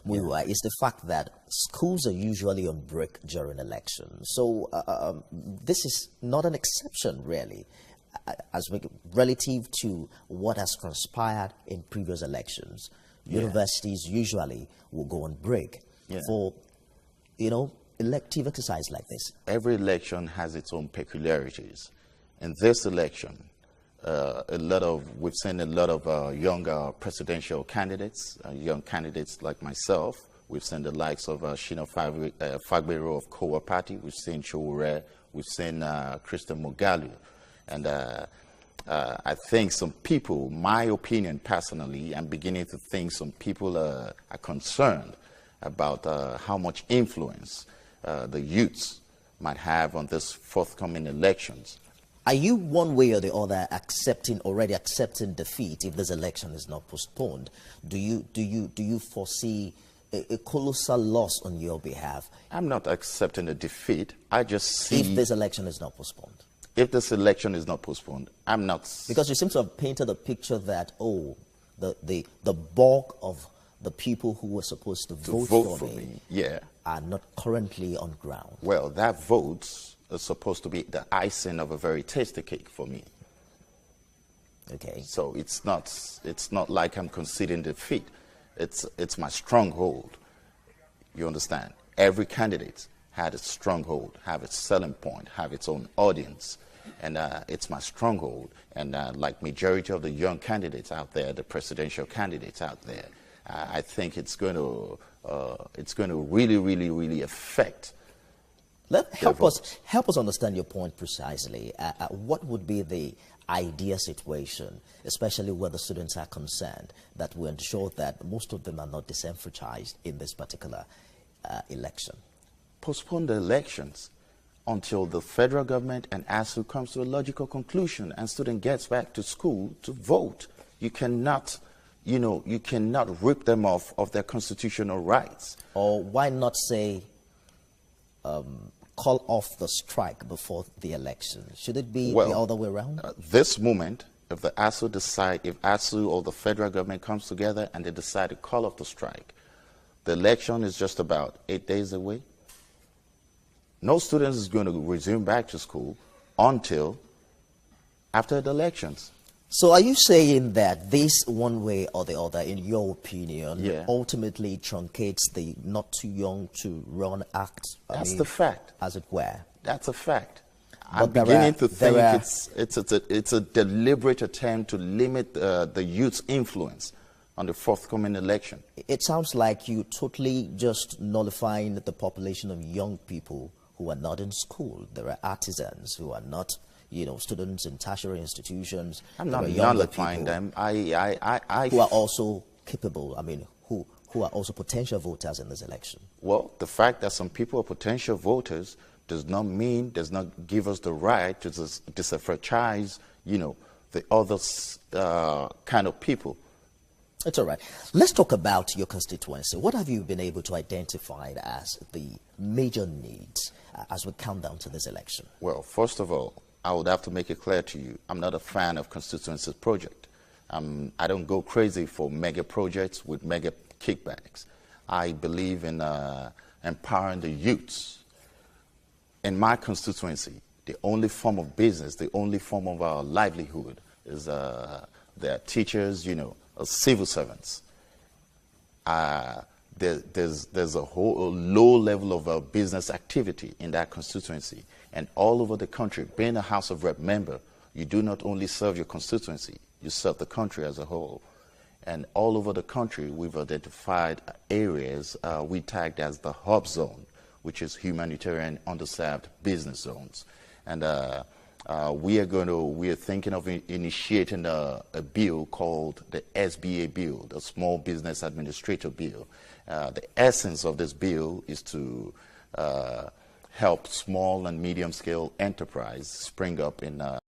Muyiwa, is the fact that schools are usually on break during elections. So this is not an exception, really, relative to what has transpired in previous elections. Universities usually will go on break for, elective exercise like this. Every election has its own peculiarities. In this election, we've seen a lot of younger presidential candidates, young candidates like myself. We've seen the likes of Shina Fagbero of Kowa Party. We've seen Chowure. We've seen Christian Mugalu. And I think some people, my opinion personally, I'm beginning to think some people are concerned about how much influence the youths might have on this forthcoming elections. Are you one way or the other already accepting defeat if this election is not postponed? Do you foresee a colossal loss on your behalf? I'm not accepting a defeat. I just see... If this election is not postponed? If this election is not postponed, I'm not... Because you seem to have painted a picture that, the bulk of the people who were supposed to vote for me are not currently on ground. Well, that vote is supposed to be the icing of a very tasty cake for me. Okay. So it's not like I'm conceding defeat. It's my stronghold. You understand? Every candidate had its stronghold, have its selling point, have its own audience, and it's my stronghold. And like majority of the young candidates out there, the presidential candidates out there, I think it's going to really, really, really affect. Help us understand your point precisely. What would be the ideal situation, especially where the students are concerned, that will ensure that most of them are not disenfranchised in this particular election? Postpone the elections until the federal government and ASU comes to a logical conclusion and student gets back to school to vote. You cannot, you cannot rip them off of their constitutional rights. Or why not say, call off the strike before the election? Should it be the other way around? This moment, if the ASU decide, if ASU or the federal government comes together and they decide to call off the strike, the election is just about 8 days away. No student is going to resume back to school until after the elections. So are you saying that this, one way or the other, in your opinion, ultimately truncates the not too young to run act? That's the fact. As it were. That's a fact. I'm beginning to think it's a deliberate attempt to limit the youth's influence on the forthcoming election. It sounds like you totally just nullifying the population of young people who are not in school. There are artisans who are not, students in tertiary institutions. I'm not nullifying them. Who are also capable, who are also potential voters in this election. Well, the fact that some people are potential voters does not give us the right to disenfranchise, the other kind of people. It's all right. Let's talk about your constituency. What have you been able to identify as the major needs as we count down to this election? Well, first of all, I would have to make it clear to you, I'm not a fan of constituency project. I don't go crazy for mega projects with mega kickbacks. I believe in empowering the youths. In my constituency, the only form of business, the only form of our livelihood is their teachers, civil servants. There's a whole low level of business activity in that constituency. And all over the country, being a House of Rep member, you do not only serve your constituency, you serve the country as a whole. And all over the country, we've identified areas we tagged as the hub zone, which is humanitarian underserved business zones. And we are thinking of initiating a bill called the SBA bill, the Small Business Administrator bill. The essence of this bill is to help small and medium scale enterprise spring up in